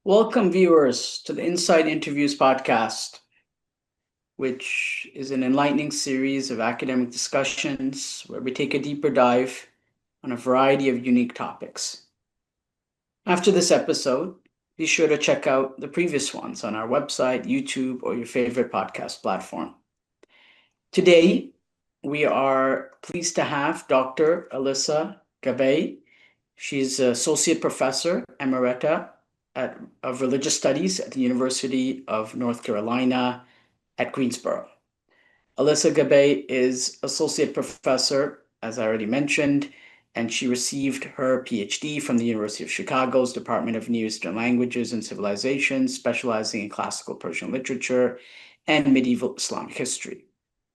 Welcome, viewers, to the Inside Interviews podcast, which is an enlightening series of academic discussions where we take a deeper dive on a variety of unique topics. After this episode, be sure to check out the previous ones on our website, YouTube, or your favorite podcast platform. Today, we are pleased to have Dr. Alyssa Gabbay. She's Associate Professor Emerita of Religious Studies at the University of North Carolina at Greensboro. Alyssa Gabbay is Associate Professor, as I already mentioned, and she received her Ph.D. from the University of Chicago's Department of Near Eastern Languages and Civilizations, specializing in classical Persian literature and medieval Islamic history.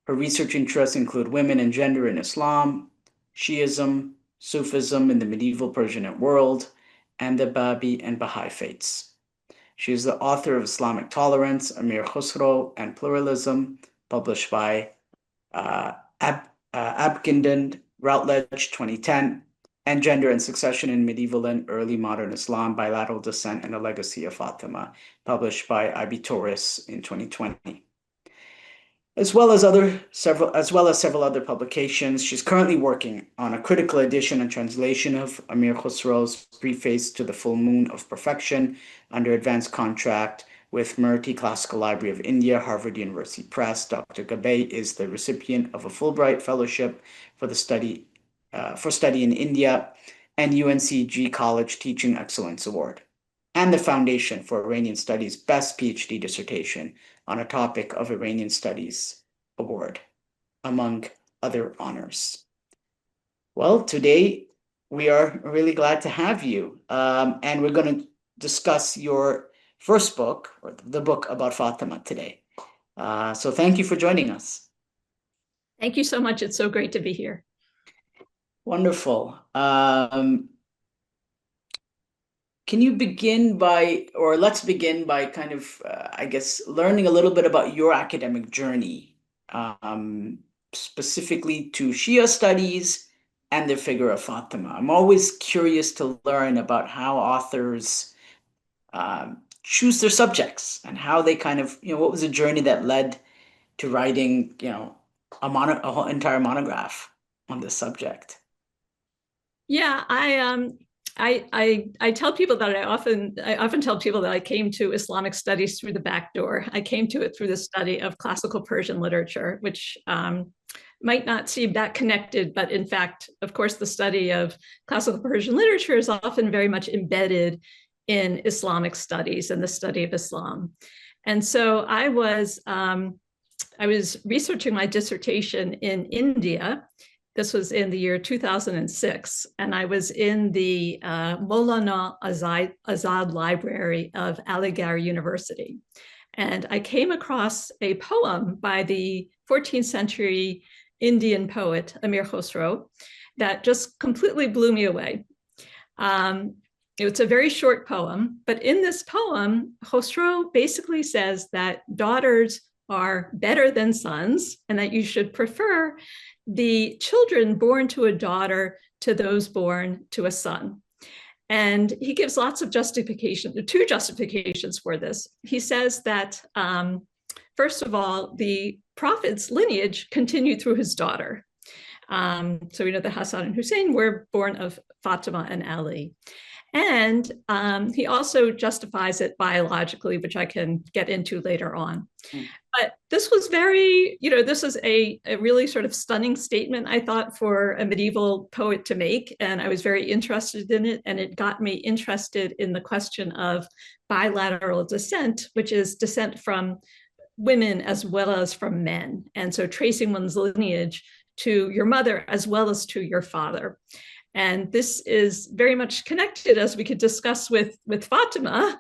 Her research interests include women and gender in Islam, Shiism, Sufism in the medieval Persianate world, and the Babi and Baha'i faiths. She is the author of Islamic Tolerance, Amir Khusraw and Pluralism, published by Abingdon, Routledge, 2010, and Gender and Succession in Medieval and Early Modern Islam, Bilateral Descent and the Legacy of Fatima, published by Tauris in 2020. As well as several other publications. She's currently working on a critical edition and translation of Amir Khusraw's preface to the Full Moon of Perfection under advanced contract with Murty Classical Library of India, Harvard University Press. Dr. Gabbay is the recipient of a Fulbright Fellowship for study in India and UNCG College Teaching Excellence Award, and the Foundation for Iranian Studies Best Ph.D. Dissertation on a Topic of Iranian Studies Award, among other honors. Well, today we are really glad to have you, and we're going to discuss your first book, or the book about Fatima today. So thank you for joining us. Thank you so much. It's so great to be here. Wonderful. Can you begin by, or let's begin by kind of, I guess, learning a little bit about your academic journey, specifically to Shia studies and the figure of Fatima. I'm always curious to learn about how authors choose their subjects and how they kind of, what was the journey that led to writing, a whole entire monograph on this subject. Yeah, I tell people that I often tell people that I came to Islamic studies through the back door. I came to it through the study of classical Persian literature, which might not seem that connected, but in fact, of course, the study of classical Persian literature is often very much embedded in Islamic studies and the study of Islam. And so I was researching my dissertation in India. This was in the year 2006, and I was in the Maulana Azad Library of Aligarh University. And I came across a poem by the 14th century Indian poet, Amir Khusraw, that just completely blew me away. It's a very short poem, but in this poem, Khusraw basically says that daughters are better than sons and that you should prefer the children born to a daughter to those born to a son. And he gives lots of two justifications for this. He says that, first of all, the prophet's lineage continued through his daughter. So we know that Hassan and Hussein were born of Fatima and Ali. And he also justifies it biologically, which I can get into later on. But this was this is a really sort of stunning statement, I thought, for a medieval poet to make. And I was very interested in it. And it got me interested in the question of bilateral descent, which is descent from women as well as from men. And so tracing one's lineage to your mother as well as to your father. And this is very much connected, as we could discuss with Fatima,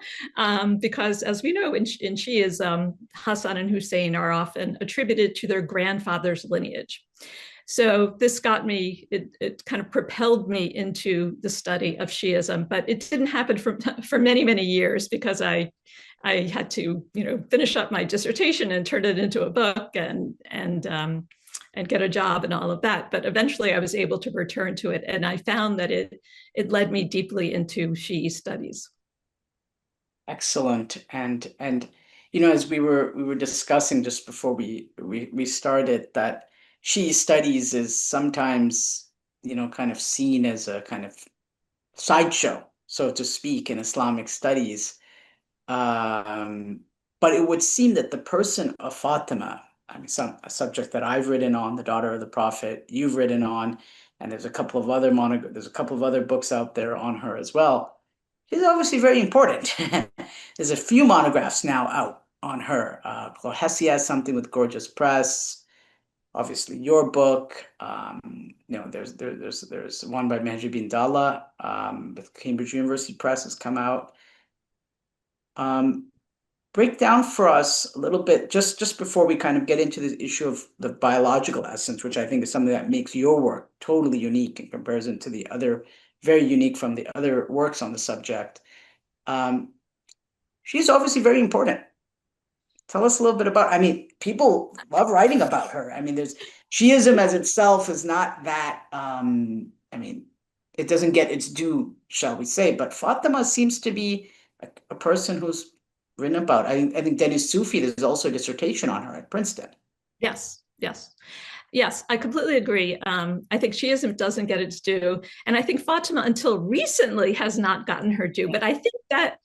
because as we know in Shiism, Hassan and Hussein are often attributed to their grandfather's lineage. So this got me, it kind of propelled me into the study of Shiism, but it didn't happen for many, many years because I had to, finish up my dissertation and turn it into a book and get a job and all of that. But eventually I was able to return to it. And I found that it led me deeply into Shi'i studies. Excellent. And as we were discussing just before we started, that she studies is sometimes, kind of seen as a kind of sideshow, so to speak, in Islamic studies. Um, but it would seem that the person of Fatima, I mean, a subject that I've written on, the daughter of the Prophet, you've written on, and there's a couple of other books out there on her as well. She's obviously very important. There's a few monographs now out on her. Hessie has something with Gorgeous Press. Obviously, your book. There's one by Mehdi bin Dalla with Cambridge University Press has come out. Break down for us a little bit, just before we kind of get into this issue of the biological essence, which I think is something that makes your work totally unique in comparison to the other, very unique from the other works on the subject. She's obviously very important. Tell us a little bit about, I mean, people love writing about her. I mean, there's Shiism as itself is not that, I mean, it doesn't get its due, shall we say, but Fatima seems to be a person who's written about. I think Dennis Sufi, there's also a dissertation on her at Princeton. Yes, yes. Yes, I completely agree. I think Shiism doesn't get its due. And I think Fatima, until recently, has not gotten her due. But I think that,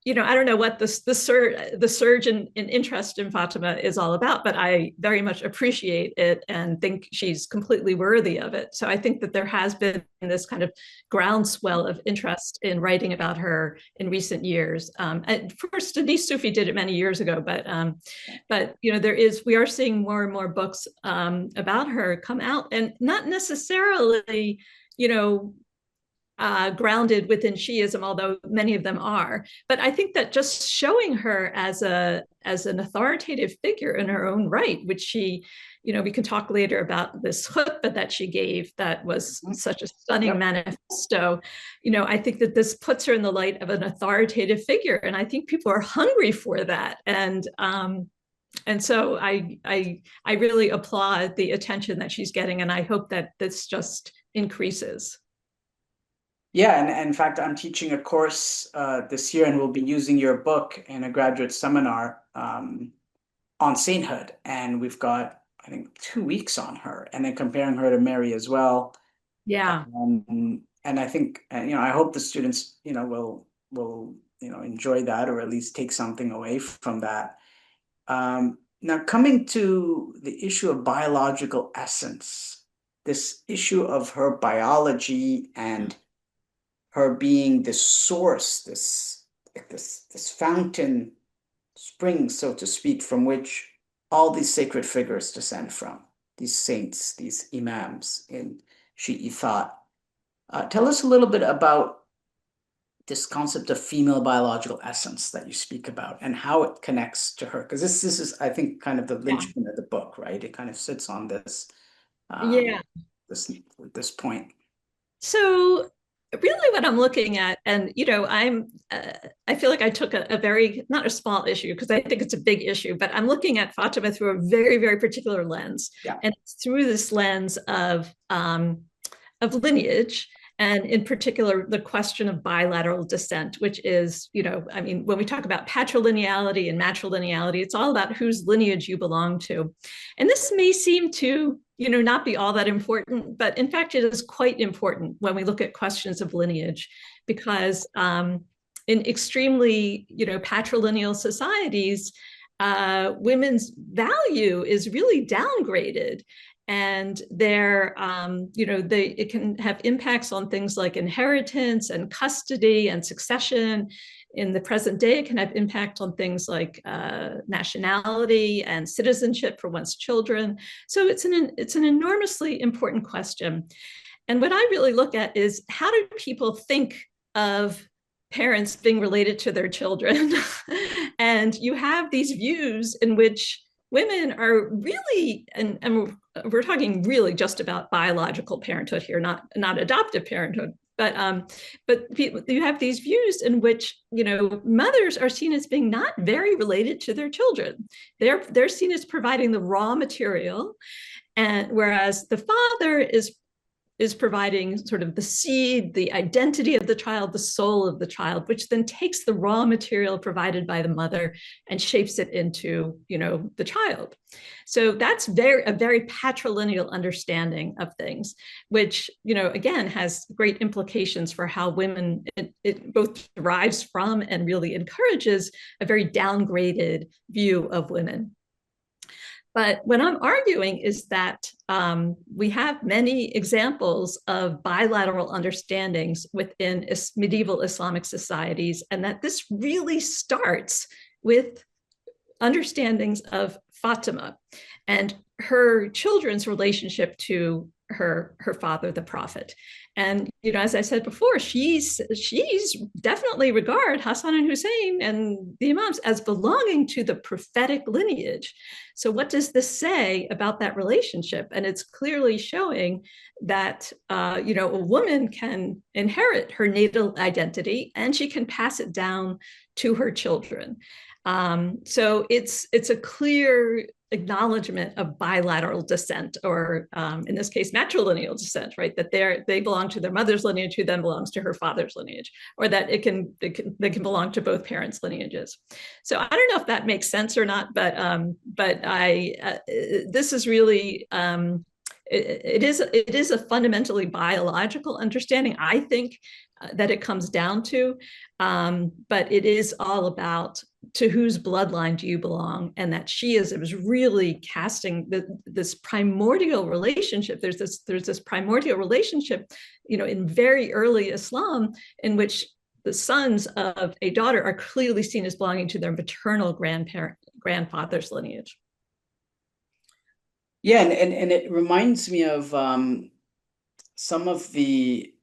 I don't know what the surge in interest in Fatima is all about, but I very much appreciate it and think she's completely worthy of it. So I think that there has been this kind of groundswell of interest in writing about her in recent years. First, Denise Sufi did it many years ago, but we are seeing more and more books about her come out, and not necessarily, grounded within Shiism, although many of them are. But I think that just showing her as an authoritative figure in her own right, which she, we can talk later about this khutbah that she gave that was such a stunning manifesto. I think that this puts her in the light of an authoritative figure, and I think people are hungry for that. And so I really applaud the attention that she's getting, and I hope that this just increases. Yeah, and in fact, I'm teaching a course this year, and we'll be using your book in a graduate seminar on sainthood. And we've got, I think, 2 weeks on her, and then comparing her to Mary as well. Yeah. And I think, I hope the students, will enjoy that, or at least take something away from that. Now, coming to the issue of biological essence, this issue of her biology and her being the source, this fountain spring, so to speak, from which all these sacred figures descend from, these saints, these imams in Shi'i thought. Tell us a little bit about this concept of female biological essence that you speak about, and how it connects to her, because this is, I think, kind of the linchpin of the book, right? It kind of sits on this this point. So really what I'm looking at, and I feel like I took a very, not a small issue, because I think it's a big issue, but I'm looking at Fatima through a very, very particular lens. And it's through this lens of lineage, and in particular, the question of bilateral descent, which is, I mean, when we talk about patrilineality and matrilineality, it's all about whose lineage you belong to. And this may seem to, not be all that important, but in fact, it is quite important when we look at questions of lineage, because in extremely, patrilineal societies, women's value is really downgraded. And it can have impacts on things like inheritance and custody and succession. In the present day, it can have impact on things like nationality and citizenship for one's children. So it's an enormously important question. And what I really look at is, how do people think of parents being related to their children? And you have these views in which women are really, and we're talking really just about biological parenthood here, not adoptive parenthood, but you have these views in which, mothers are seen as being not very related to their children. They're seen as providing the raw material, and whereas the father is is providing sort of the seed, the identity of the child, the soul of the child, which then takes the raw material provided by the mother and shapes it into, the child. So that's a very patrilineal understanding of things, which, again, has great implications for how women, it both derives from and really encourages a very downgraded view of women. But what I'm arguing is that we have many examples of bilateral understandings within medieval Islamic societies, and that this really starts with understandings of Fatima and her children's relationship to her father, the prophet. And as I said before, she's definitely regard Hassan and Hussein and the Imams as belonging to the prophetic lineage. So what does this say about that relationship? And it's clearly showing that a woman can inherit her natal identity and she can pass it down to her children. So it's a clear acknowledgement of bilateral descent, or in this case, matrilineal descent, right? That they belong to their mother's lineage, who then belongs to her father's lineage, or that they can belong to both parents' lineages. So I don't know if that makes sense or not, but this is really it is a fundamentally biological understanding, I think, that it comes down to, but it is all about to whose bloodline do you belong, and that it was really casting this primordial relationship. There's this primordial relationship, in very early Islam, in which the sons of a daughter are clearly seen as belonging to their maternal grandfather's lineage. Yeah, and it reminds me of some of the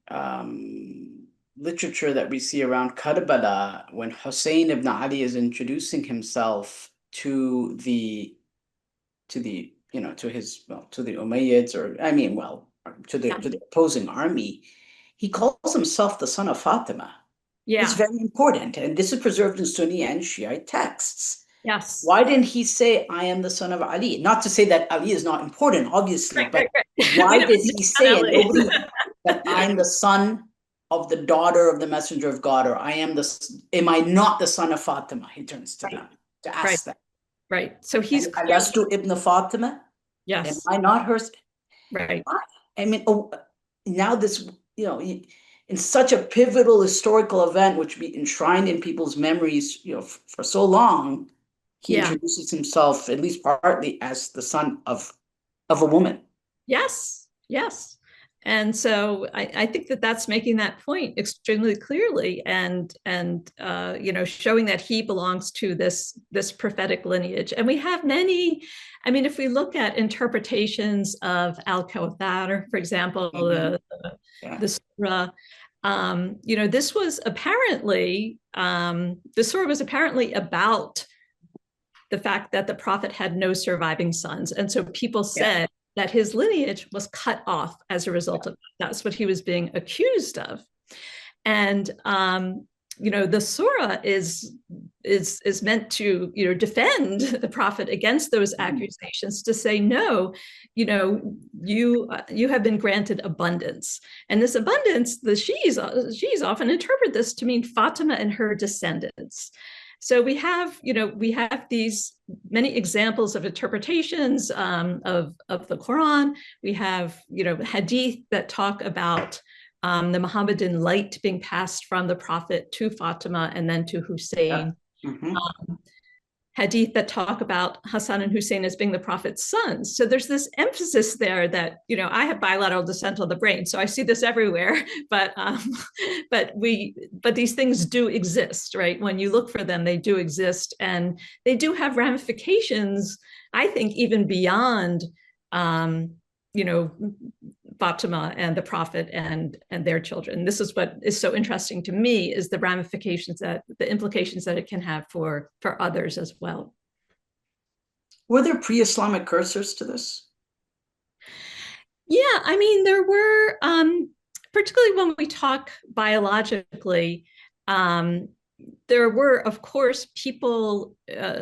literature that we see around Karbala when Hussein ibn Ali is introducing himself to the Umayyads, to the opposing army. He calls himself the son of Fatima. Yeah. It's very important, and this is preserved in Sunni and Shiite texts. Yes. Why didn't he say, I am the son of Ali? Not to say that Ali is not important, obviously, but why did he say it? That I'm the son of the daughter of the messenger of God, or am I not the son of Fatima? He turns to them to ask that. Right. So he's Alastu ibn Fatima? Yes. Am I not her? Right. I mean, now this, in such a pivotal historical event, which be enshrined in people's memories, for so long, he introduces himself, at least partly, as the son of a woman. Yes. Yes. And so I think that that's making that point extremely clearly, and showing that he belongs to this prophetic lineage. And we have many. I mean, if we look at interpretations of al-Kawthar, for example, the surah, this was apparently the surah was apparently about the fact that the prophet had no surviving sons, and so people said that his lineage was cut off as a result of that. That's what he was being accused of. And the surah is meant to defend the prophet against those accusations, to say, no, you have been granted abundance, and this abundance, the Shi'is often interpret this to mean Fatima and her descendants. So we have these many examples of interpretations of the Quran. We have hadith that talk about the Muhammadan light being passed from the prophet to Fatima and then to Hussein. Hadith that talk about Hassan and Hussein as being the prophet's sons. So there's this emphasis there that, I have bilateral descent on the brain, so I see this everywhere, but these things do exist, right? When you look for them, they do exist, and they do have ramifications, I think, even beyond, Fatima and the prophet and their children. This is what is so interesting to me, is the implications that it can have for others as well. Were there pre-Islamic cursors to this? Yeah, I mean, there were, particularly when we talk biologically, there were, of course, people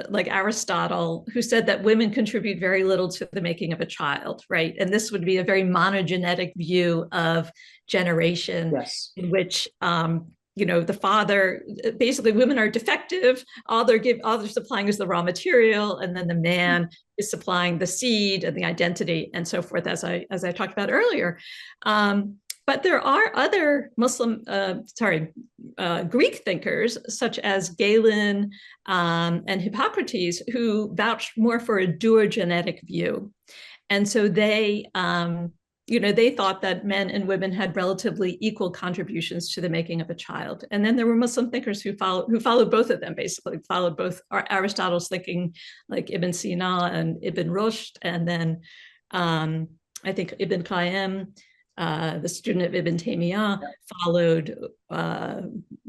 like Aristotle who said that women contribute very little to the making of a child, right? And this would be a very monogenetic view of generation, Yes. in which the father, basically women are defective, all they're supplying is the raw material, and then the man is supplying the seed and the identity and so forth, as I talked about earlier. But there are other Greek thinkers, such as Galen and Hippocrates, who vouched more for a duogenetic view. And so they thought that men and women had relatively equal contributions to the making of a child. And then there were Muslim thinkers who followed both of them, basically followed both Aristotle's thinking, like Ibn Sina and Ibn Rushd, and then I think Ibn Qayyim, the student of Ibn Taymiyyah,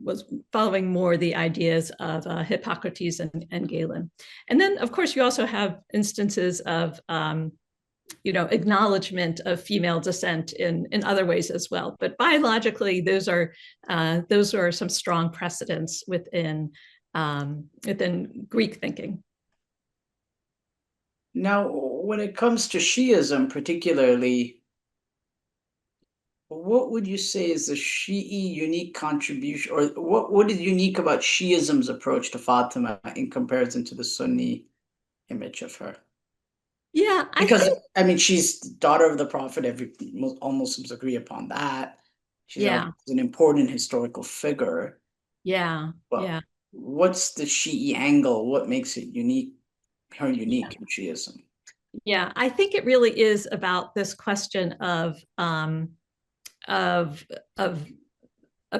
was following more the ideas of Hippocrates and Galen. And then, of course, you also have instances of acknowledgement of female descent in other ways as well. But biologically, those are some strong precedents within Greek thinking. Now, when it comes to Shiism particularly, what would you say is the Shi'i unique contribution, or what is unique about Shiism's approach to Fatima in comparison to the Sunni image of her? Yeah, because I mean, she's daughter of the Prophet. All Muslims agree upon that. She's an important historical figure. Yeah, well, yeah. What's the Shi'i angle? What makes it unique? Her unique in Shiism? Yeah, I think it really is about this question of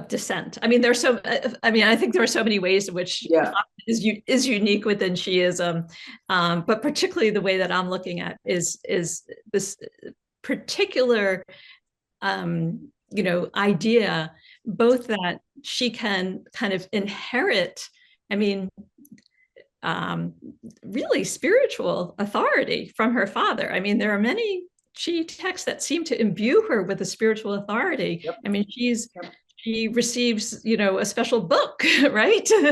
descent. I mean, I think there are so many ways in which is unique within Shiism, but particularly the way that I'm looking at is this particular idea, both that she can kind of inherit, really spiritual authority from her father. I mean, there are many Shi'i texts that seem to imbue her with a spiritual authority. Yep. I mean, she receives, a special book, right? So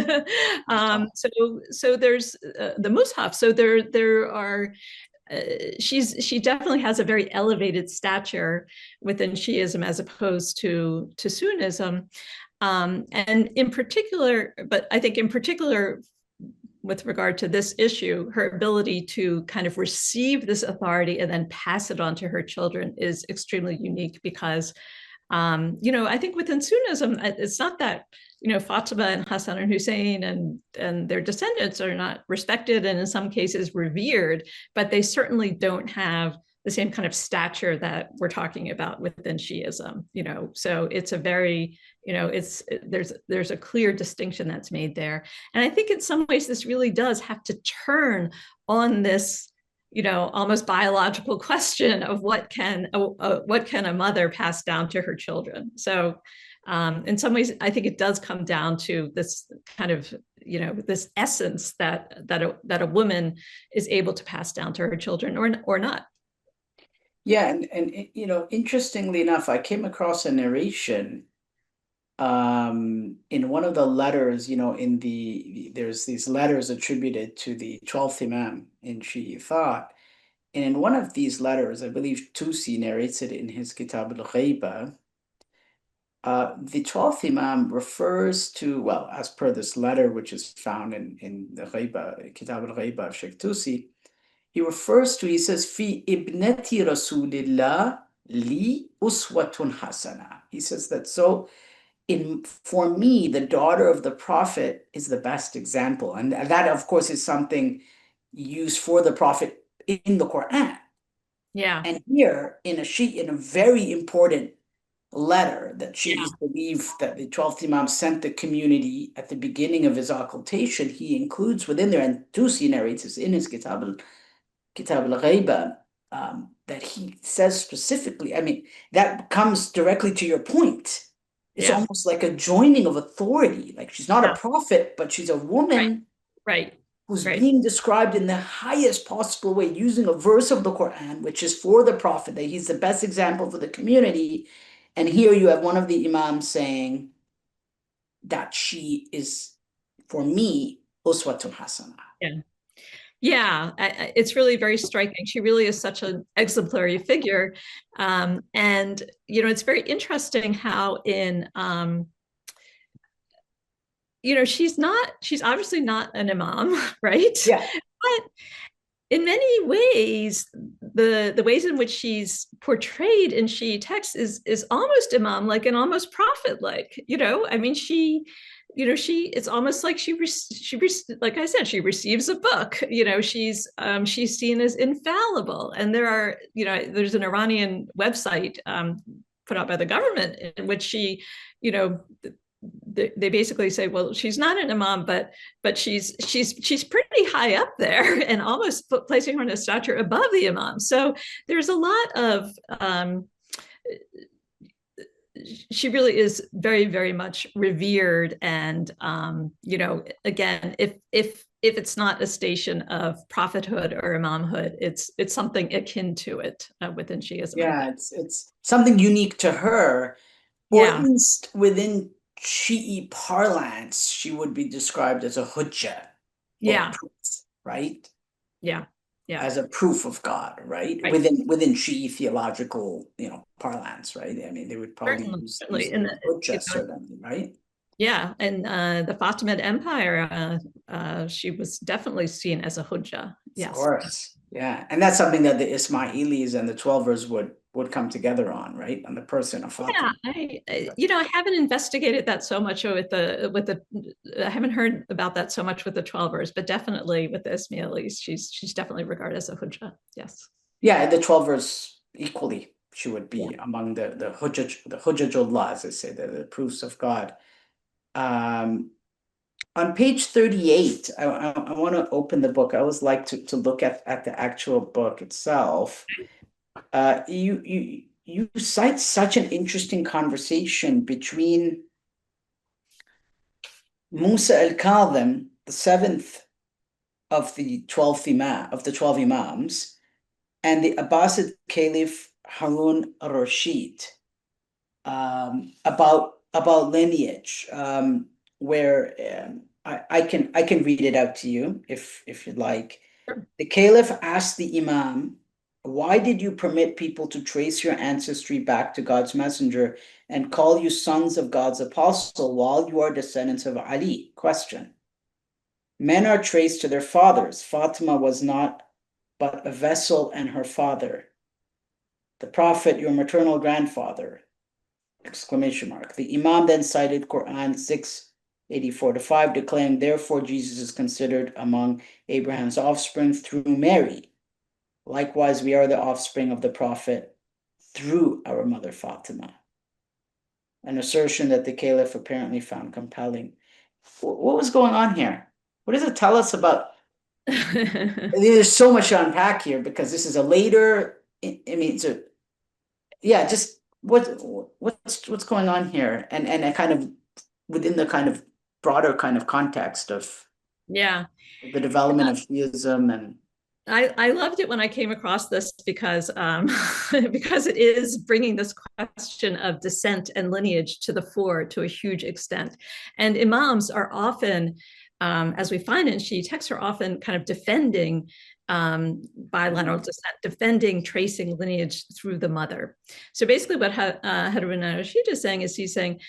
there's the Mus'haf. So there are. She definitely has a very elevated stature within Shiism as opposed to Sunnism, and in particular, but I think in particular, with regard to this issue, her ability to kind of receive this authority and then pass it on to her children is extremely unique because, I think within Sunnism, it's not that, Fatima and Hassan and Hussein and their descendants are not respected and in some cases revered, but they certainly don't have the same kind of stature that we're talking about within Shiism, so it's a very, there's a clear distinction that's made there. And I think in some ways this really does have to turn on this, almost biological question of what can a mother pass down to her children. So in some ways, I think it does come down to this kind of, this essence that a woman is able to pass down to her children or not. Yeah, and interestingly enough, I came across a narration in one of the letters, there's these letters attributed to the 12th Imam in Shi'i thought. And in one of these letters, I believe Tusi narrates it in his Kitab al-Ghaiba, the 12th Imam refers to, well, as per this letter, which is found in the Ghaiba, Kitab al-Ghaiba of Sheikh Tusi, he says, Fi ibnati Rasulillah li uswatun hasana. He says that for me, the daughter of the Prophet is the best example. And that, of course, is something used for the Prophet in the Quran. Yeah. And here, in a very important letter that Shiites believe that the 12th Imam sent the community at the beginning of his occultation, he includes within there, and Tusi narrates this in his Kitab al-Ghaiba, that he says specifically, that comes directly to your point. It's almost like a joining of authority. Like she's not a prophet, but she's a woman who's being described in the highest possible way, using a verse of the Quran, which is for the Prophet, that he's the best example for the community. And here you have one of the Imams saying that she is for me, uswatun hasana. Yeah. Yeah, it's really very striking. She really is such an exemplary figure. And, you know, it's very interesting how she's obviously not an imam, right? Yeah. But in many ways, the ways in which she's portrayed in Shia texts is almost imam like and almost prophet like. I mean, it's almost like like I said, she receives a book. She's seen as infallible, and there's an Iranian website put out by the government in which she, they basically say, well, she's not an imam, but she's pretty high up there and almost placing her in a stature above the imam. So there's a lot of she really is very, very much revered. And again, if it's not a station of prophethood or imamhood, it's something akin to it within Shiism. Yeah, it's something unique to her, or at least within Shi'i parlance, she would be described as a hujjah. Yeah. Proof, right? Yeah. Yeah. As a proof of God, right? Within Shi'i theological, parlance, right? I mean, they would probably use hujjah, certainly, right? Yeah, and the Fatimid Empire, she was definitely seen as a hujjah. Yes. Of course, yeah, and that's something that the Ismailis and the Twelvers would come together on, right? On the person of Fatima. Yeah, I haven't investigated that so much with the. I haven't heard about that so much with the Twelvers, but definitely with the Ismailis, she's definitely regarded as a hujjah. Yes. Yeah, the Twelvers equally, she would be among the hujjatullah, as they say, the proofs of God. On page 38, I want to open the book. I always like to look at the actual book itself. You cite such an interesting conversation between Musa al-Kazim, the seventh of the 12 imams, and the Abbasid Caliph Harun al-Rashid, about lineage, where I can read it out to you if you'd like. Sure. The Caliph asked the Imam, "Why did you permit people to trace your ancestry back to God's messenger and call you sons of God's apostle while you are descendants of Ali?" Question. Men are traced to their fathers. Fatima was not but a vessel and her father. The Prophet, your maternal grandfather. Exclamation mark. The Imam then cited Quran 6:84-5, declaring, "Therefore Jesus is considered among Abraham's offspring through Mary. Likewise, we are the offspring of the Prophet through our mother Fatima." An assertion that the Caliph apparently found compelling. What was going on here? What does it tell us about? There's so much to unpack here, because this is a later. Just what's going on here, and a kind of within the kind of broader kind of context of the development of Shiism. And I loved it when I came across this because it is bringing this question of descent and lineage to the fore to a huge extent. And imams are often, as we find in Shia texts, are often kind of defending bilateral descent, defending tracing lineage through the mother. So basically what Harun al-Rashid is saying is, he's saying,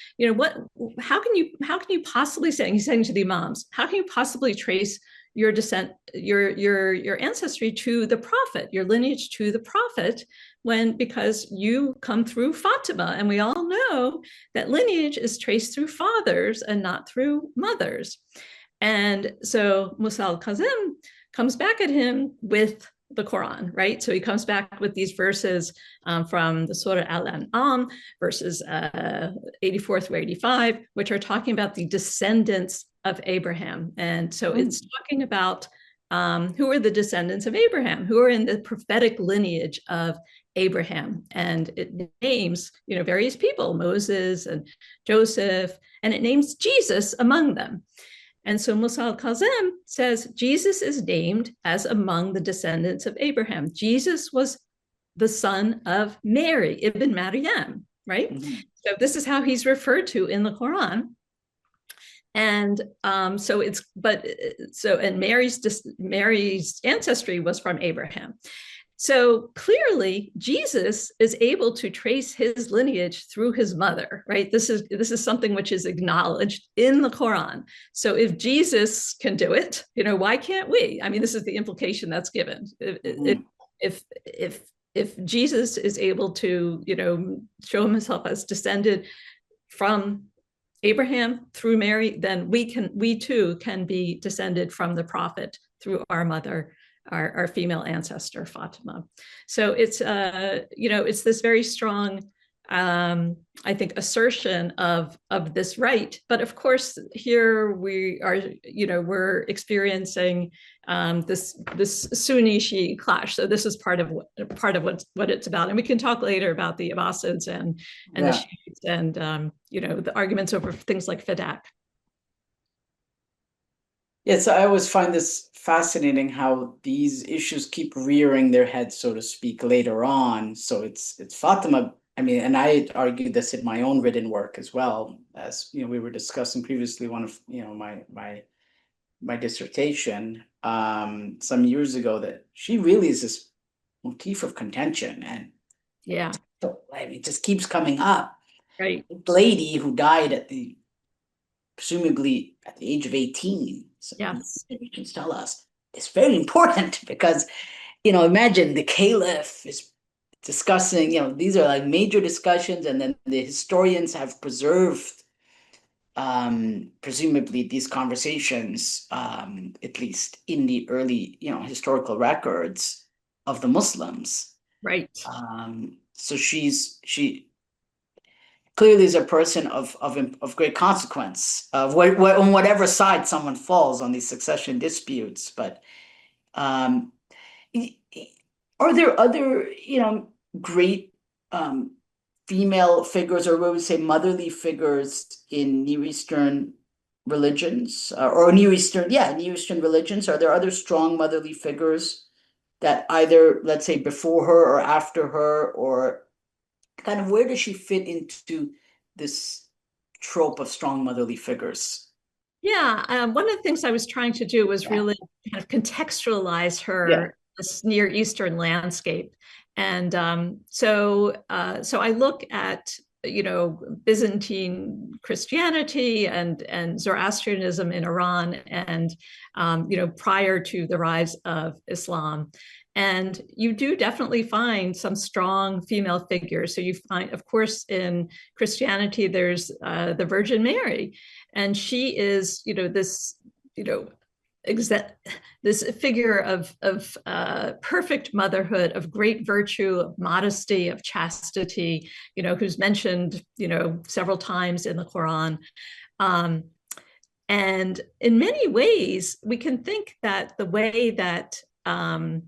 how can you possibly say, he's saying to the imams, how can you possibly trace your descent, your ancestry to the Prophet, your lineage to the Prophet, because you come through Fatima, and we all know that lineage is traced through fathers and not through mothers. And so Musa al-Kazim comes back at him with the Quran, right? So he comes back with these verses from the Surah Al-An'am, verses 84 through 85, which are talking about the descendants of Abraham. And so it's talking about who are the descendants of Abraham, who are in the prophetic lineage of Abraham. And it names, various people, Moses and Joseph, and it names Jesus among them. And so Musa al-Kazim says Jesus is named as among the descendants of Abraham. Jesus was the son of Mary, Ibn Maryam, right? So this is how he's referred to in the Quran. And and Mary's ancestry was from Abraham. So clearly, Jesus is able to trace his lineage through his mother, right? This is something which is acknowledged in the Quran. So if Jesus can do it, why can't we? I mean, this is the implication that's given. If Jesus is able to, show himself as descended from Abraham through Mary, then we too can be descended from the prophet through our mother, our female ancestor, Fatima. So it's, it's this very strong, I think, assertion of this right. But of course, here we are, we're experiencing this Sunni Shia clash. So this is part of what it's about. And we can talk later about the Abbasids and the Shiites and, the arguments over things like Fadak. Yes, I always find this fascinating how these issues keep rearing their heads, so to speak, later on. So it's Fatima. I mean, and I argued this in my own written work as well, as we were discussing previously. One of my dissertation some years ago, that she really is this motif of contention, and I mean, it just keeps coming up. Right, the lady who died presumably at the age of 18. So yes, just tell us it's very important because, imagine the caliph is discussing, these are like major discussions, and then the historians have preserved, presumably these conversations, at least in the early, historical records of the Muslims. right. So she clearly is a person of great consequence, of on whatever side someone falls on these succession disputes. But are there other, great female figures, or what we say motherly figures in Near Eastern religions, or Near Eastern religions? Are there other strong motherly figures that either, let's say, before her or after her, or kind of where does she fit into this trope of strong motherly figures? Yeah, one of the things I was trying to do was really kind of contextualize her this Near Eastern landscape, and so I look at Byzantine Christianity and Zoroastrianism in Iran, and prior to the rise of Islam. And you do definitely find some strong female figures. So you find, of course, in Christianity, there's the Virgin Mary, and she is, this, this figure of perfect motherhood, of great virtue, of modesty, of chastity, who's mentioned, several times in the Quran. And in many ways, we can think that the way that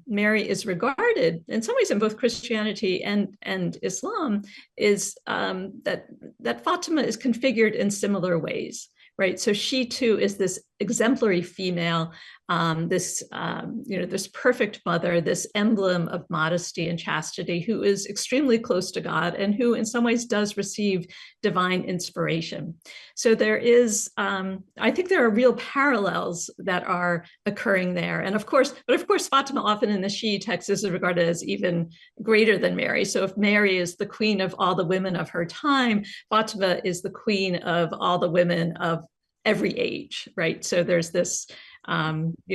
Mary is regarded, in some ways, in both Christianity and Islam, is that Fatima is configured in similar ways, right? So she too is this exemplary female, this perfect mother, this emblem of modesty and chastity, who is extremely close to God and who, in some ways, does receive divine inspiration. So there is, I think, there are real parallels that are occurring there, and of course, Fatima often in the Shia text is regarded as even greater than Mary. So if Mary is the queen of all the women of her time, Fatima is the queen of all the women of every age, right? So there's this, she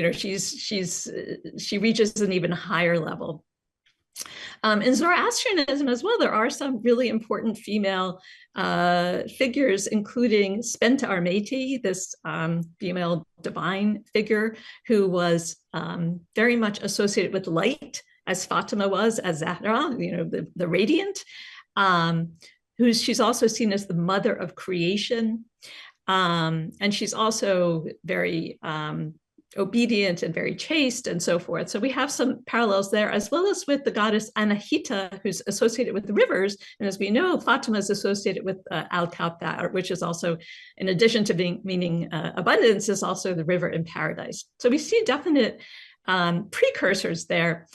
reaches an even higher level. In Zoroastrianism as well, there are some really important female figures, including Spenta Armeti, this female divine figure who was very much associated with light, as Fatima was, as Zahra, the radiant. She's also seen as the mother of creation. And she's also very obedient and very chaste and so forth. So we have some parallels there, as well as with the goddess Anahita, who's associated with the rivers. And as we know, Fatima is associated with al-Kawthar, which is also, in addition to meaning abundance, is also the river in paradise. So we see definite precursors there.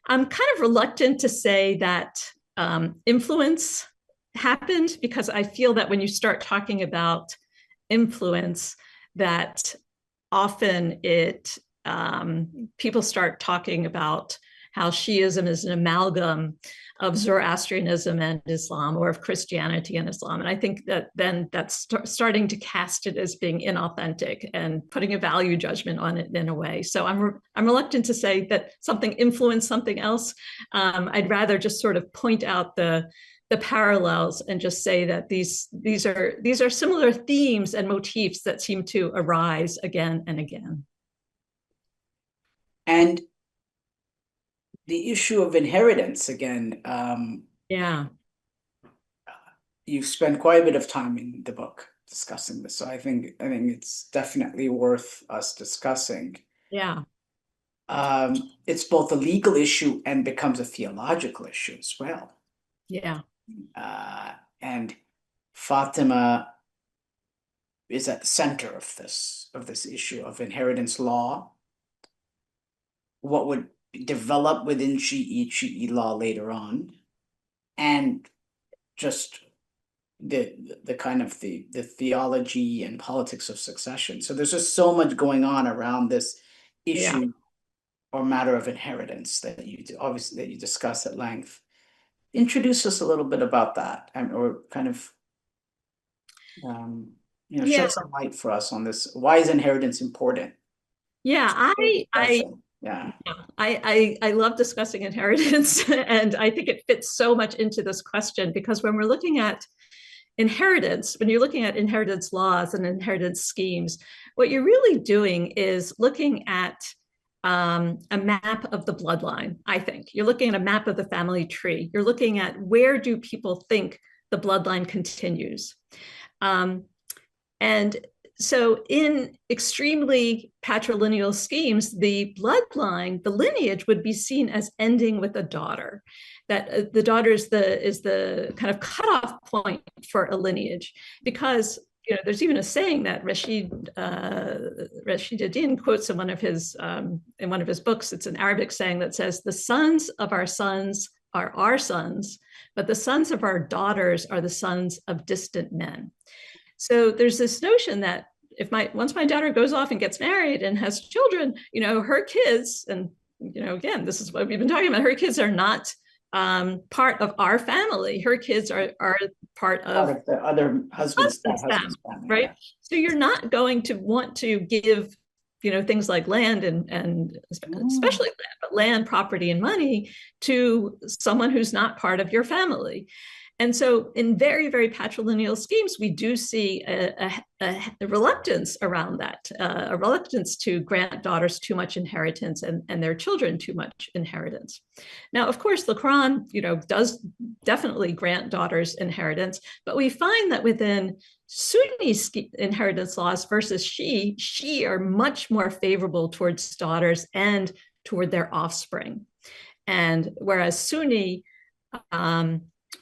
I'm kind of reluctant to say that influence happened, because I feel that when you start talking about influence, that often people start talking about how Shiism is an amalgam of Zoroastrianism and Islam, or of Christianity and Islam. And I think that then that's starting to cast it as being inauthentic and putting a value judgment on it in a way. So I'm reluctant to say that something influenced something else. I'd rather just sort of point out the parallels and just say that these are similar themes and motifs that seem to arise again and again. And the issue of inheritance again. Yeah. You've spent quite a bit of time in the book discussing this, so I think it's definitely worth us discussing. Yeah. It's both a legal issue and becomes a theological issue as well. Yeah. And Fatima is at the center of this issue of inheritance law. What would develop within Shi'i law later on, and just the kind of the theology and politics of succession. So there's just so much going on around this issue or matter of inheritance that you discuss at length. Introduce us a little bit about that, or kind of shed some light for us on this. Why is inheritance important? Yeah, I love discussing inheritance, and I think it fits so much into this question, because when we're looking at inheritance, when you're looking at inheritance laws and inheritance schemes, what you're really doing is looking at a map of the bloodline. I think you're looking at a map of the family tree. You're looking at where do people think the bloodline continues. And so in extremely patrilineal schemes, the bloodline, the lineage would be seen as ending with a daughter, that the daughter is the kind of cutoff point for a lineage, because there's even a saying that Rashid ad-Din quotes in one of his books. It's an Arabic saying that says, "The sons of our sons are our sons, but the sons of our daughters are the sons of distant men." So there's this notion that once my daughter goes off and gets married and has children, her kids, and again, this is what we've been talking about, her kids are not part of our family. Her kids are part of the other husband's family, right? Yeah. So you're not going to want to give things like land and especially land, but land, property, and money to someone who's not part of your family. And so in very, very patrilineal schemes, we do see a reluctance around that, a reluctance to grant daughters too much inheritance and their children too much inheritance. Now, of course, the Quran, does definitely grant daughters inheritance, but we find that within Sunni inheritance laws versus Shia are much more favorable towards daughters and toward their offspring. And whereas Sunni,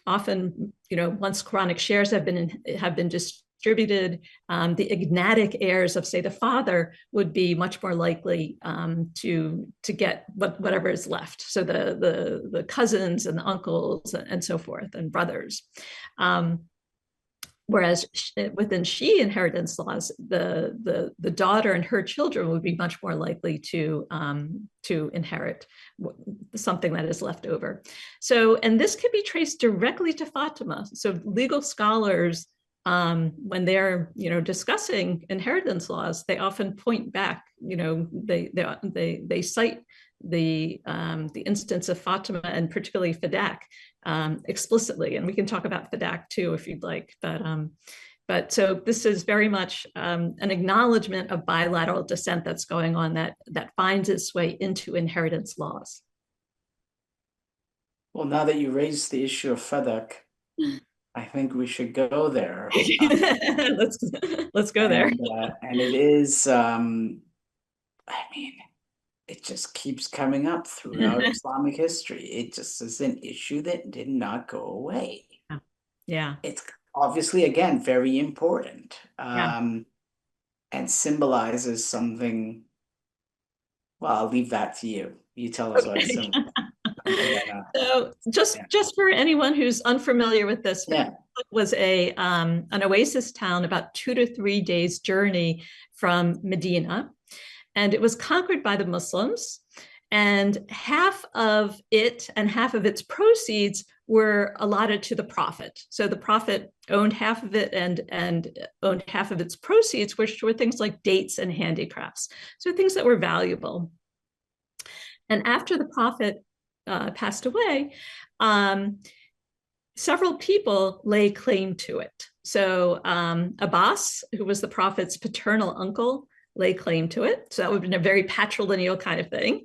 often, once Quranic shares have been distributed, the ignatic heirs of, say, the father would be much more likely to get whatever is left. So the cousins and the uncles and so forth, and brothers. Whereas within Shia inheritance laws, the daughter and her children would be much more likely to inherit something that is left over. So, and this can be traced directly to Fatima. So legal scholars, when they're discussing inheritance laws, they often point back. They cite the instance of Fatima, and particularly Fadak, explicitly, and we can talk about Fadak too if you'd like. But so this is very much an acknowledgement of bilateral descent that's going on that finds its way into inheritance laws. Well, now that you raised the issue of Fadak, I think we should go there. Let's go there. And it is, it just keeps coming up throughout Islamic history. It just is an issue that did not go away. Yeah. It's obviously, again, very important, and symbolizes something. Well, I'll leave that to you. You tell us what it symbolizes. So just for anyone who's unfamiliar with this, was an oasis town about 2 to 3 days journey from Medina, and it was conquered by the Muslims. And half of it and half of its proceeds were allotted to the prophet. So the prophet owned half of it and owned half of its proceeds, which were things like dates and handicrafts. So things that were valuable. And after the prophet passed away, several people lay claim to it. So Abbas, who was the prophet's paternal uncle, lay claim to it. So that would have been a very patrilineal kind of thing.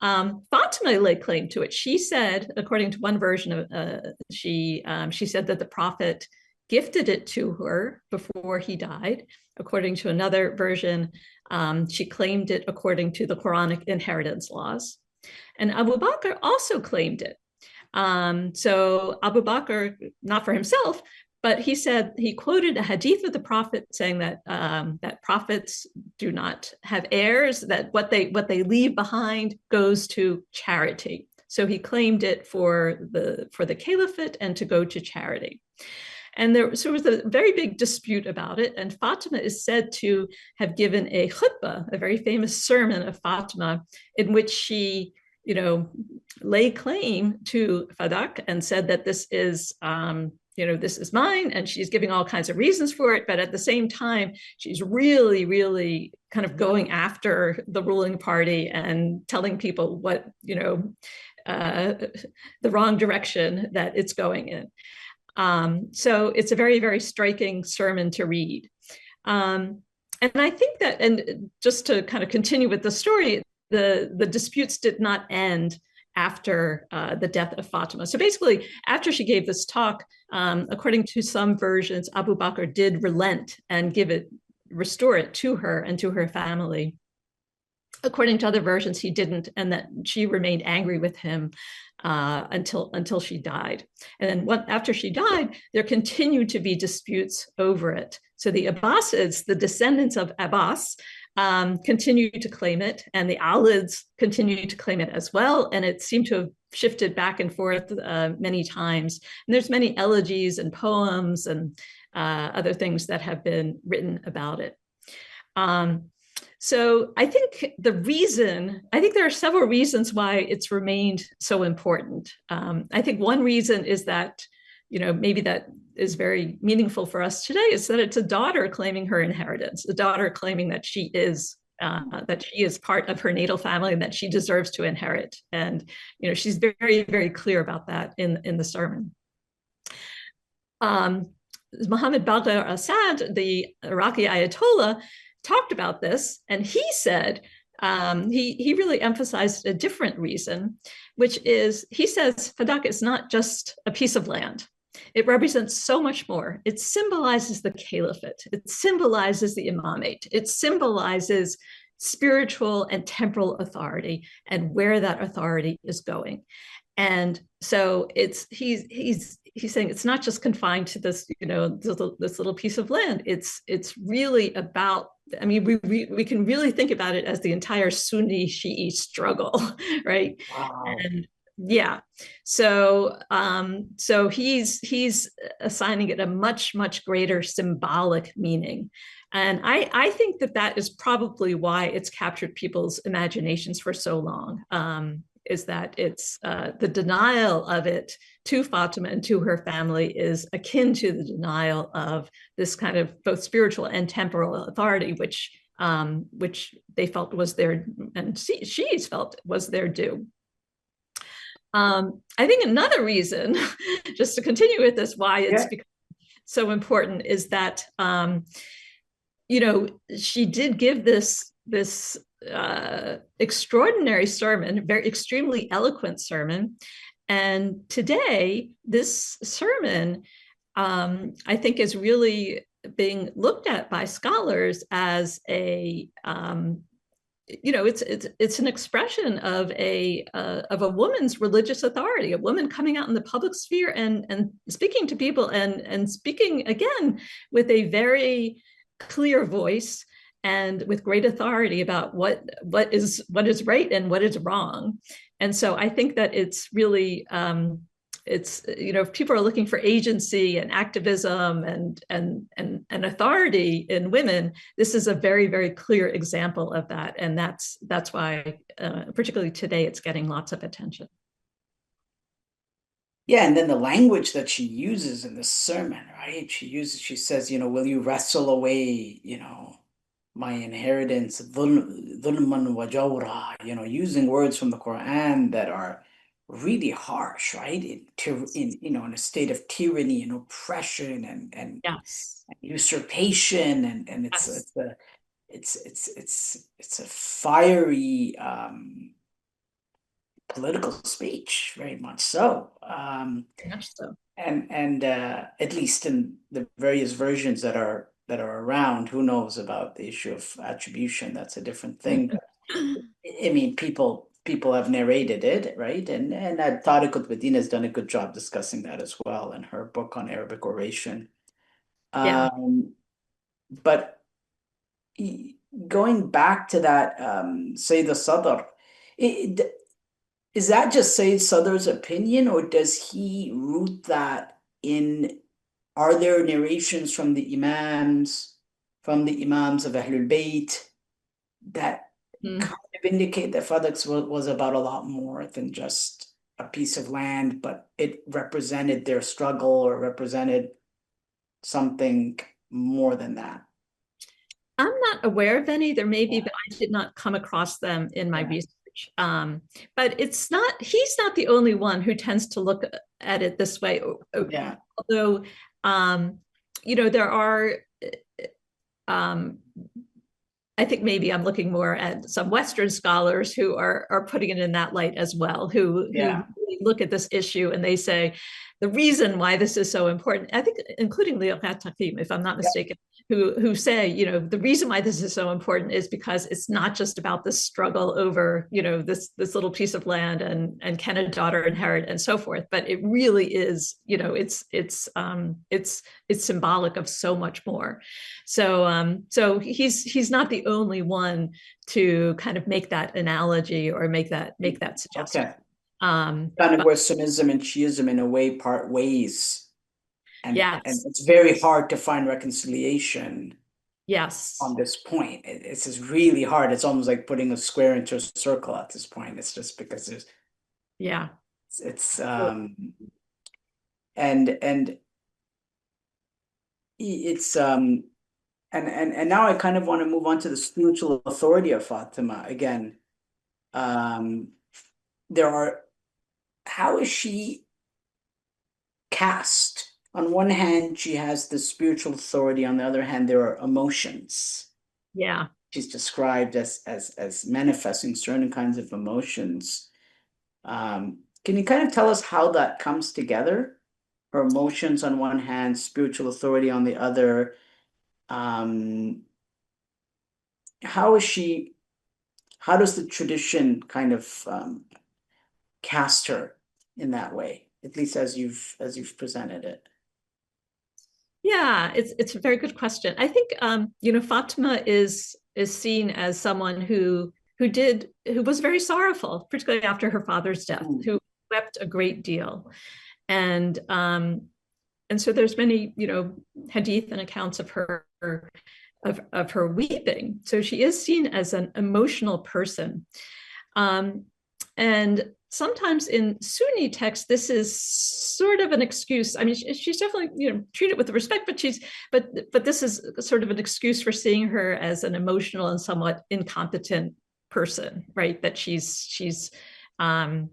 Fatima laid claim to it. She said, according to one version of, she said that the prophet gifted it to her before he died. According to another version, she claimed it according to the Quranic inheritance laws. And Abu Bakr also claimed it. So Abu Bakr, not for himself, but he said, he quoted a hadith of the prophet saying that that prophets do not have heirs, that what they leave behind goes to charity. So he claimed it for the caliphate and to go to charity. And there was a very big dispute about it. And Fatima is said to have given a khutbah, a very famous sermon of Fatima, in which she, lay claim to Fadak and said that this is, this is mine, and she's giving all kinds of reasons for it. But at the same time, she's really, really kind of going after the ruling party and telling people what, the wrong direction that it's going in. So it's a very, very striking sermon to read. And I think that, and just to kind of continue with the story, the disputes did not end after the death of Fatima. So basically, after she gave this talk, according to some versions, Abu Bakr did relent and restore it to her and to her family. According to other versions, he didn't, and that she remained angry with him until she died. And then after she died, there continued to be disputes over it. So the Abbasids, the descendants of Abbas, continue to claim it, and the Alids continue to claim it as well. And it seemed to have shifted back and forth many times. And there's many elegies and poems and other things that have been written about it. So I think there are several reasons why it's remained so important. I think one reason is that, maybe that is very meaningful for us today, is that it's a daughter claiming her inheritance, a daughter claiming that she is part of her natal family and that she deserves to inherit. And, she's very, very clear about that in the sermon. Mohammad Bagher Assad, the Iraqi Ayatollah, talked about this, and he said, he really emphasized a different reason, which is, he says, Fadak is not just a piece of land. It represents so much more. It symbolizes the caliphate. It symbolizes the imamate. It symbolizes spiritual and temporal authority and where that authority is going. And so he's saying it's not just confined to this, this little piece of land. It's really about, we can really think about it as the entire Sunni Shi'i struggle, right? Wow. And yeah, so he's assigning it a much, much greater symbolic meaning. And I think that is probably why it's captured people's imaginations for so long, is that it's the denial of it to Fatima and to her family is akin to the denial of this kind of both spiritual and temporal authority, which they felt was their, and Shi'is felt was their due. I think another reason, just to continue with this, why it's become so important is that, she did give this extraordinary sermon, very extremely eloquent sermon. And today, this sermon, I think, is really being looked at by scholars as a it's an expression of a woman's religious authority, a woman coming out in the public sphere and speaking to people and speaking again with a very clear voice and with great authority about what is right and what is wrong. And so I think that it's really if people are looking for agency and activism and authority in women, this is a very, very clear example of that. And that's why, particularly today, it's getting lots of attention. Yeah, and then the language that she uses in this sermon, right? She says, will you wrestle away, my inheritance, dhulman wa jawra, using words from the Quran that are really harsh, right? In a state of tyranny and oppression and Yes. usurpation, and Yes. it's a fiery political speech, very much so. Much so. And at least in the various versions that are around, who knows about the issue of attribution? That's a different thing. But, I mean, people have narrated it, right? And Tariq Utbedin has done a good job discussing that as well in her book on Arabic oration. Yeah. But going back to that, Sayyid Sadr, is that just Sayyid Sadr's opinion, or does he root that in, are there narrations from the Imams of Ahlul Bayt that kind of indicate that Fadak was about a lot more than just a piece of land, but it represented their struggle or represented something more than that? I'm not aware of any. There may be, but I did not come across them in my research. But he's not the only one who tends to look at it this way. Yeah. Although, there are, I think maybe I'm looking more at some Western scholars who are putting it in that light as well, who really look at this issue and they say, the reason why this is so important, I think, including Leo Khattakib, if I'm not mistaken, who say, the reason why this is so important is because it's not just about this struggle over, this little piece of land and can a daughter inherit and so forth, but it really is, it's symbolic of so much more. So he's not the only one to kind of make that analogy or make that suggestion. Okay. Kind of where Sunnism and Shiism in a way part ways. And it's very hard to find reconciliation. Yes. On this point, it's just really hard. It's almost like putting a square into a circle at this point. It's just because there's, it's and it's and now I kind of want to move on to the spiritual authority of Fatima again. How is she cast? On one hand, she has the spiritual authority. On the other hand, there are emotions. Yeah. She's described as manifesting certain kinds of emotions. Can you kind of tell us how that comes together? Her emotions on one hand, spiritual authority on the other. How does the tradition kind of cast her in that way, at least as you've presented it? Yeah, it's a very good question. I think Fatima is seen as someone who was very sorrowful, particularly after her father's death, who wept a great deal, and so there's many hadith and accounts of her of her weeping. So she is seen as an emotional person, and sometimes in Sunni texts, this is sort of an excuse. I mean, she's definitely treated with respect, but this is sort of an excuse for seeing her as an emotional and somewhat incompetent person, right? That she's for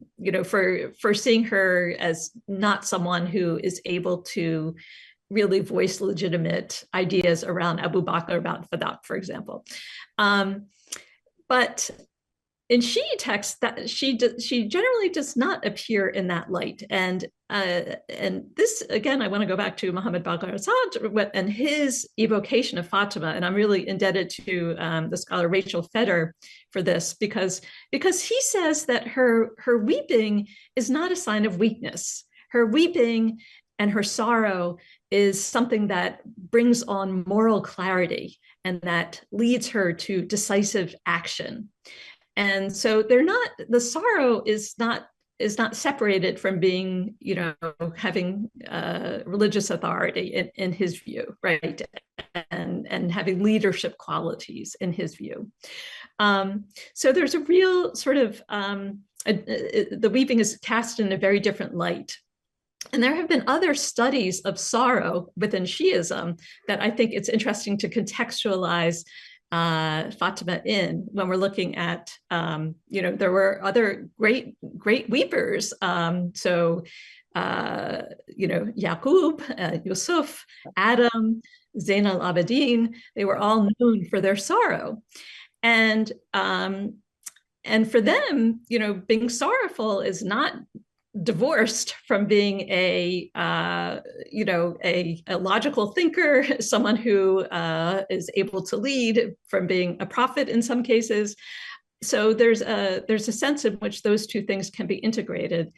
seeing her as not someone who is able to really voice legitimate ideas around Abu Bakr, about Fadak, for example. But in Shia texts, that she generally does not appear in that light, and this again, I want to go back to Muhammad Baqir Sadr and his evocation of Fatima, and I'm really indebted to the scholar Rachel Feder for this because he says that her weeping is not a sign of weakness. Her weeping and her sorrow is something that brings on moral clarity and that leads her to decisive action. And so the sorrow is not separated from being, having religious authority in his view, right? And having leadership qualities in his view. So there's a real sort of, the weeping is cast in a very different light. And there have been other studies of sorrow within Shiism that I think it's interesting to contextualize Fatima in when we're looking at, there were other great weepers. Yaqub, Yusuf, Adam, Zain al-Abidin, they were all known for their sorrow. And for them, being sorrowful is not divorced from being a logical thinker, someone who is able to lead, from being a prophet in some cases. So there's a sense in which those two things can be integrated.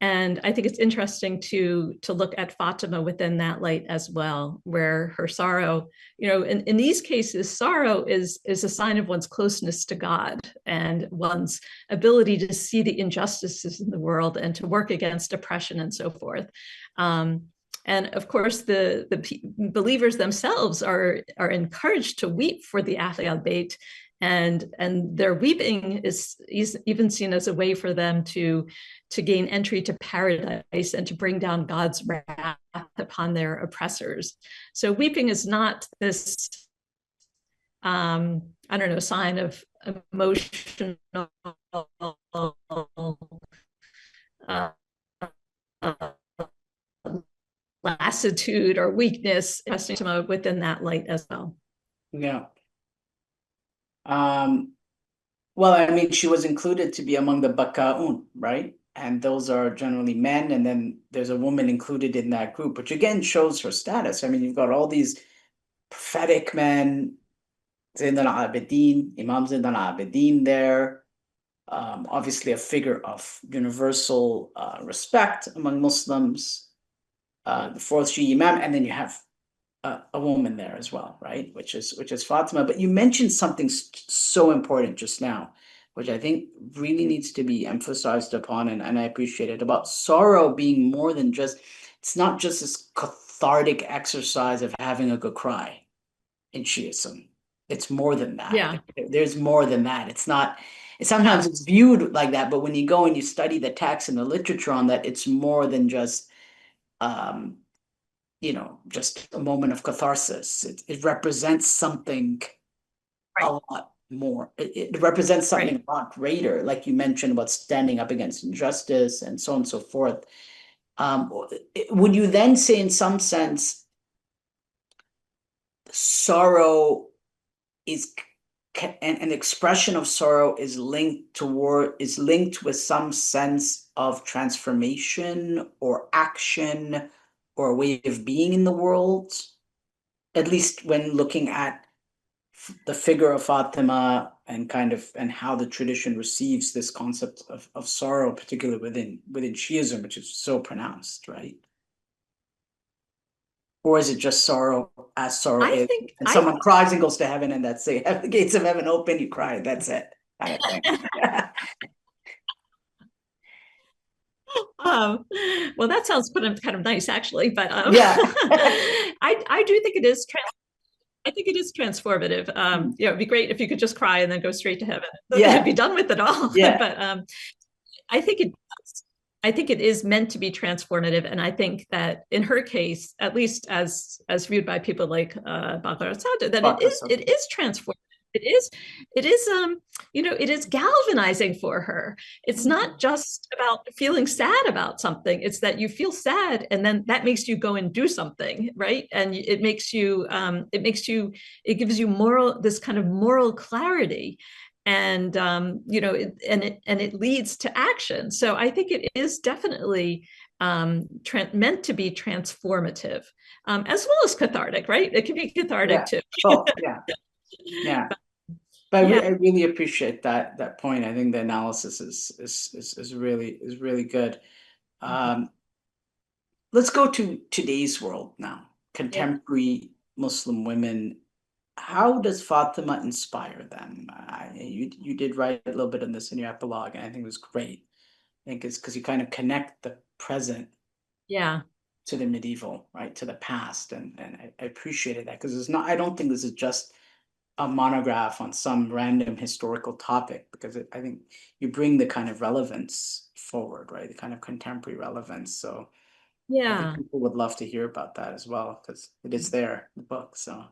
And I think it's interesting to look at Fatima within that light as well, where her sorrow, in these cases, sorrow is a sign of one's closeness to God and one's ability to see the injustices in the world and to work against oppression and so forth. And of course, the believers themselves are encouraged to weep for the Ahl al-Bayt, and their weeping is even seen as a way for them to gain entry to paradise and to bring down God's wrath upon their oppressors. So weeping is not this, sign of emotional lassitude or weakness, within that light as well. Yeah. Well, I mean, she was included to be among the Baka'un, right? And those are generally men, and then there's a woman included in that group, which again shows her status. I mean, you've got all these prophetic men, Zayn al-Abidin, Imam Zayn al-Abidin there, obviously a figure of universal respect among Muslims, the fourth Shia Imam, and then you have a woman there as well, right? Which is Fatima. But you mentioned something so important just now, which I think really needs to be emphasized upon, and I appreciate it, about sorrow being more than just, it's not just this cathartic exercise of having a good cry in Shiism. It's more than that. Yeah. There's more than that. It's not, sometimes it's viewed like that, but when you go and you study the text and the literature on that, it's more than just just a moment of catharsis. It represents something a lot more. It represents something a lot greater, like you mentioned about standing up against injustice and so on and so forth. Would you then say, in some sense, sorrow is an expression of sorrow is linked with some sense of transformation or action or a way of being in the world, at least when looking at the figure of Fatima and how the tradition receives this concept of sorrow, particularly within Shiism, which is so pronounced, right? Or is it just sorrow as sorrow is? And someone cries and goes to heaven, and that's it. The gates of heaven open, you cry, that's it. Kind of thing. Well, that sounds kind of nice, actually. But yeah, I do think it is. I think it is transformative. It'd be great if you could just cry and then go straight to heaven. Yeah, be done with it all. Yeah. But I think it is meant to be transformative, and I think that in her case, at least as viewed by people like Sadr, that it is transformative. It is it is galvanizing for her. It's not just about feeling sad about something. It's that you feel sad, and then that makes you go and do something, right? And it gives you this kind of moral clarity. And it leads to action. So I think it is definitely meant to be transformative, as well as cathartic, right? It can be cathartic too. Oh, yeah. But I really appreciate that point. I think the analysis is really good. Let's go to today's world now. Contemporary Muslim women. How does Fatima inspire them? You did write a little bit on this in your epilogue, and I think it was great. think it's because you kind of connect the present Yeah. to the medieval, right, to the past, and I appreciated that because it's not. I don't think this is just a monograph on some random historical topic because I think you bring the kind of relevance forward, right, the kind of contemporary relevance. So I think Yeah. people would love to hear about that as well because it is there in the book. So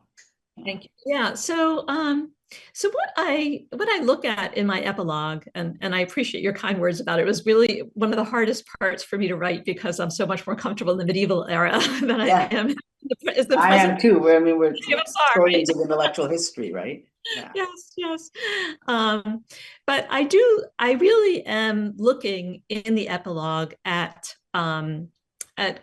yeah. Thank you. Yeah. So what I look at in my epilogue, and I appreciate your kind words about it, was really one of the hardest parts for me to write because I'm so much more comfortable in the medieval era than I Yeah, am is the I am present. too. I mean, we're I'm sorry. historians of intellectual history, right? Yeah. Yes, yes. Um, but I really am looking in the epilogue at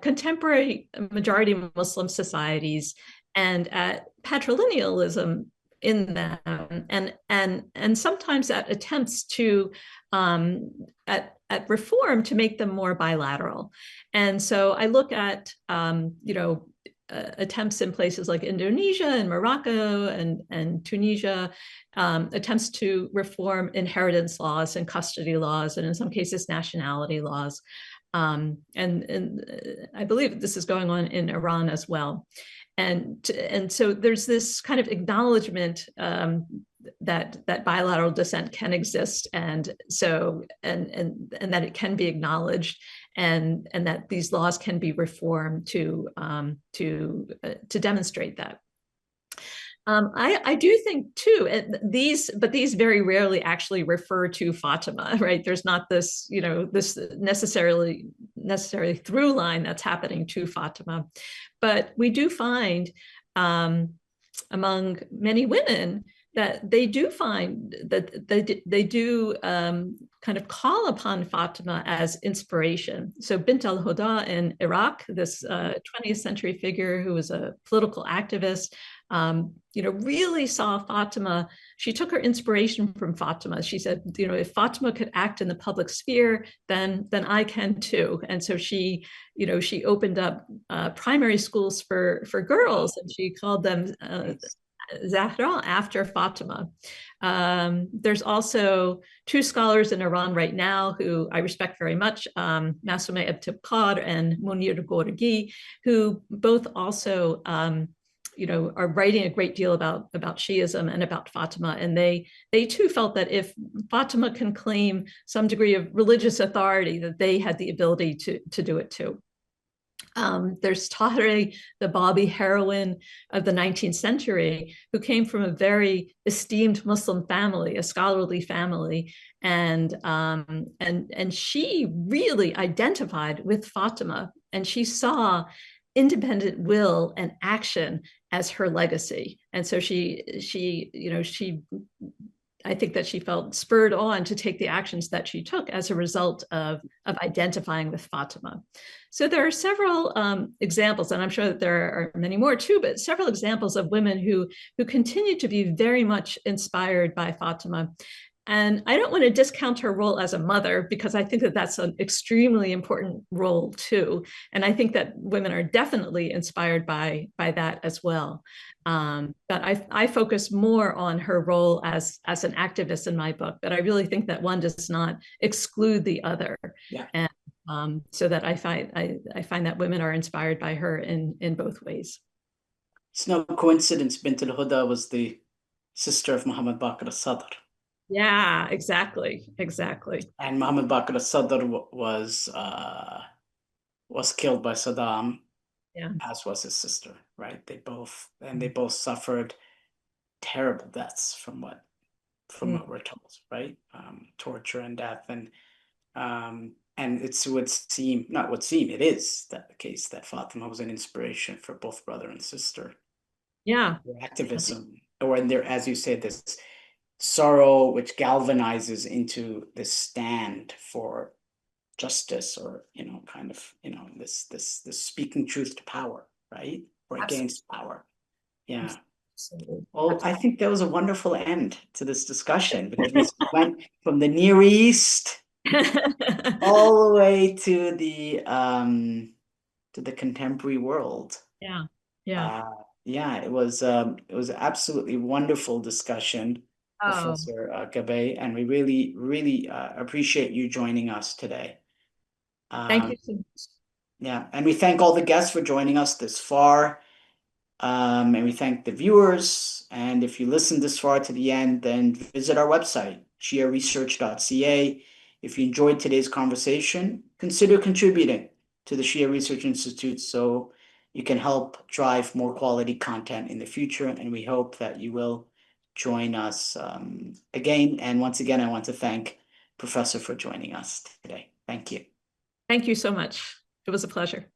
contemporary majority Muslim societies and at patrilinealism in them, and sometimes at attempts to at reform to make them more bilateral. And so I look at attempts in places like Indonesia and Morocco and Tunisia, attempts to reform inheritance laws and custody laws, and in some cases, nationality laws. And I believe this is going on in Iran as well. And so there's this kind of acknowledgement that bilateral descent can exist, and that it can be acknowledged, and that these laws can be reformed to demonstrate that. I do think too, these very rarely actually refer to Fatima, right? There's not this, this necessarily through line that's happening to Fatima, but we do find among many women that they do find that they do kind of call upon Fatima as inspiration. So Bint al-Huda in Iraq, this 20th century figure who was a political activist, really saw Fatima. She took her inspiration from Fatima. She said, if Fatima could act in the public sphere, then I can too. And so she opened up primary schools for girls, and she called them Zahra, after Fatima. There's also two scholars in Iran right now who I respect very much, Masumeh Ebtibkar and Munir Gorgi, who both also are writing a great deal about Shiism and about Fatima. And they too felt that if Fatima can claim some degree of religious authority, that they had the ability to do it too. There's Tauris, the Babi heroine of the 19th century, who came from a very esteemed Muslim family, a scholarly family, and she really identified with Fatima, and she saw independent will and action as her legacy. And so I think that she felt spurred on to take the actions that she took as a result of identifying with Fatima. So there are several examples, and I'm sure that there are many more too, but several examples of women who continue to be very much inspired by Fatima. And I don't want to discount her role as a mother, because I think that that's an extremely important role too. And I think that women are definitely inspired by that as well. But I focus more on her role as an activist in my book, but I really think that one does not exclude the other. Yeah. And so that I find that women are inspired by her in both ways. It's no coincidence Bint al-Huda was the sister of Muhammad Baqir al-Sadr. Yeah, exactly. And Muhammad Baqir al-Sadr was killed by Saddam, Yeah. as was his sister, right? They both suffered terrible deaths from what we're told, right? Torture and death, and it is that the case that Fatima was an inspiration for both brother and sister. Yeah. Their activism, or in their, as you said, this sorrow which galvanizes into this stand for justice, or this speaking truth to power, right? Or against power. Yeah. Absolutely. Well, I think that was a wonderful end to this discussion, because we went from the Near East all the way to the contemporary world. Yeah. Yeah, it was absolutely wonderful discussion. Oh, Professor Gabbay, and we really, really appreciate you joining us today. thank you. Yeah, and we thank all the guests for joining us this far. And we thank the viewers. And if you listen this far to the end, then visit our website, shiaresearch.ca. If you enjoyed today's conversation, consider contributing to the Shia Research Institute so you can help drive more quality content in the future. And we hope that you will join us again. And once again, I want to thank Professor for joining us today. Thank you. Thank you so much. It was a pleasure.